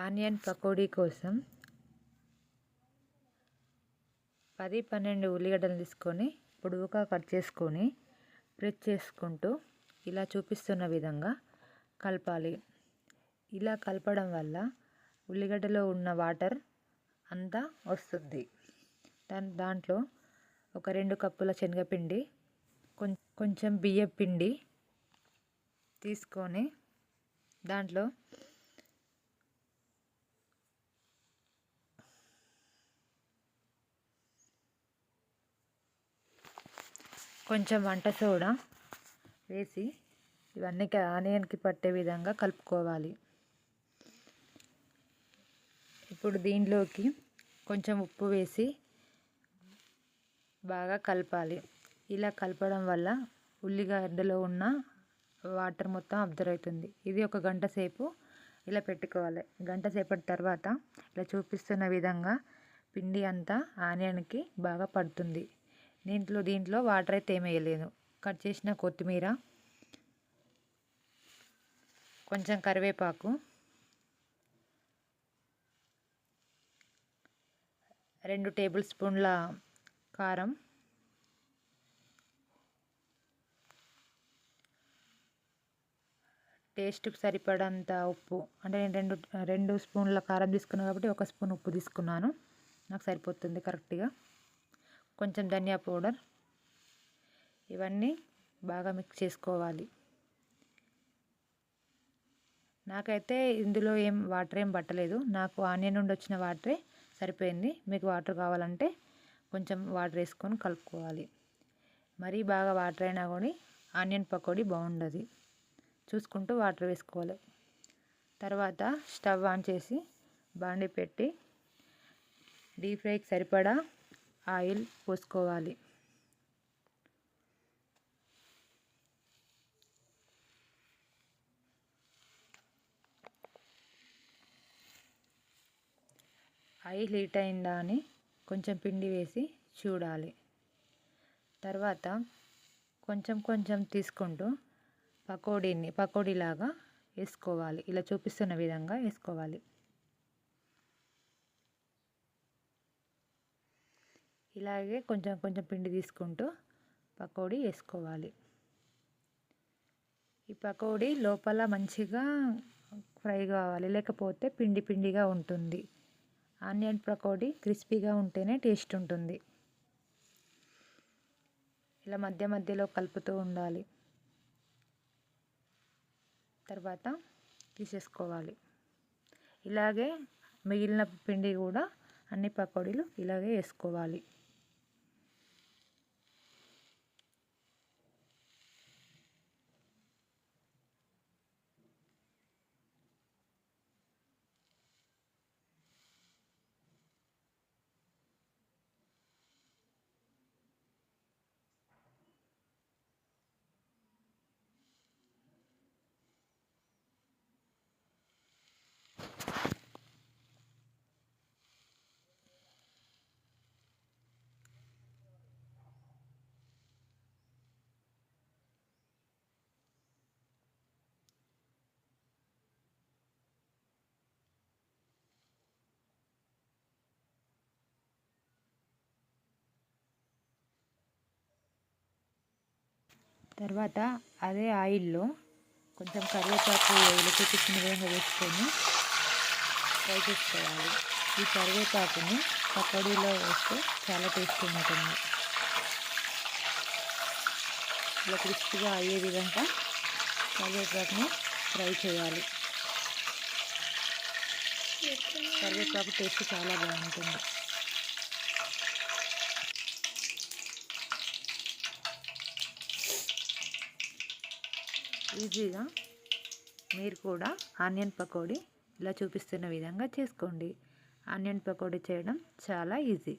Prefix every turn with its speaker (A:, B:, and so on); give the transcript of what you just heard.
A: Onion pakodi కోసం 10-12 ఉల్లిగడ్డలు తీసుకొని పొడవుగా కట్ చేసుకొని ప్రెస్ చేసుకుంటూ ఇలా చూపిస్తున్న విధంగా కలపాలి. ఇలా కలపడం వల్ల ఉల్లిగడ్డలో ఉన్న వాటర్ అంతా వస్తుంది. దాంట్లో ఒక 2 కప్పుల శనగపిండి, కొంచెం బియ్యం పిండి తీసుకొని దాంట్లో కొంచెం వంట సోడా వేసి ఇవన్నీ ఆనియన్కి పట్టే విధంగా కలుపుకోవాలి. ఇప్పుడు దీనిలోకి కొంచెం ఉప్పు వేసి బాగా కలపాలి. ఇలా కలపడం వల్ల ఉల్లిగడ్డలో ఉన్న వాటర్ మొత్తం అబ్జర్వ్ అవుతుంది. ఇది ఒక గంట సేపు ఇలా పెట్టుకోవాలి. గంట సేపటి తర్వాత ఇలా చూపిస్తున్న విధంగా పిండి అంతా ఆనియన్కి బాగా పడుతుంది. దీంట్లో వాటర్ అయితే ఏమీ వేయలేదు. కట్ చేసిన కొత్తిమీర, కొంచెం కరివేపాకు, 2 టేబుల్ స్పూన్ల కారం, టేస్ట్కి సరిపడంత ఉప్పు. అంటే నేను 2 స్పూన్ల కారం తీసుకున్నాను కాబట్టి 1 స్పూన్ ఉప్పు తీసుకున్నాను. నాకు సరిపోతుంది కరెక్ట్గా. కొంచెం ధనియా పౌడర్. ఇవన్నీ బాగా మిక్స్ చేసుకోవాలి. నాకైతే ఇందులో వాటర్ ఏం పట్టలేదు. నాకు ఆనియన్ నుండి వచ్చిన వాటరే సరిపోయింది. మీకు వాటర్ కావాలంటే కొంచెం వాటర్ వేసుకొని కలుపుకోవాలి. మరీ బాగా వాటర్ అయినా కూడా ఆనియన్ పకోడీ బాగుండదు. చూసుకుంటూ వాటర్ వేసుకోవాలి. తర్వాత స్టవ్ ఆన్ చేసి బాండి పెట్టి డీప్ ఫ్రైకి సరిపడా ఆయిల్ పోసుకోవాలి. ఆయిల్ హీట్ అయిందా అని కొంచెం పిండి వేసి చూడాలి. తర్వాత కొంచెం కొంచెం తీసుకుంటూ పకోడీలాగా వేసుకోవాలి. ఇలా చూపిస్తున్న విధంగా వేసుకోవాలి. ఇలాగే కొంచెం కొంచెం పిండి తీసుకుంటూ పకోడీ వేసుకోవాలి. ఈ పకోడీ లోపల మంచిగా ఫ్రై కావాలి, లేకపోతే పిండి పిండిగా ఉంటుంది. ఆనియన్ పకోడీ క్రిస్పీగా ఉంటేనే టేస్ట్ ఉంటుంది. ఇలా మధ్య మధ్యలో కలుపుతూ ఉండాలి. తర్వాత తీసేసుకోవాలి. ఇలాగే మిగిలిన పిండి కూడా అన్ని పకోడీలు ఇలాగే వేసుకోవాలి. తర్వాత అదే ఆయిల్లో కొంచెం కరివేపాకు చూపించిన విధంగా వేసుకొని ఫ్రై చేసుకోవాలి. ఈ కరివేపాకుని పకోడీలో వేస్తే చాలా టేస్టీ ఉంటుంది. ఇలా క్రిస్పీగా అయ్యే విధంగా కరివేపాకుని ఫ్రై చేయాలి. కరివేపాకు టేస్ట్ చాలా బాగుంటుంది. ఈజీగా మీరు కూడా ఆనియన్ పకోడీ ఇలా చూపిస్తున్న విధంగా చేసుకోండి. ఆనియన్ పకోడీ చేయడం చాలా ఈజీ.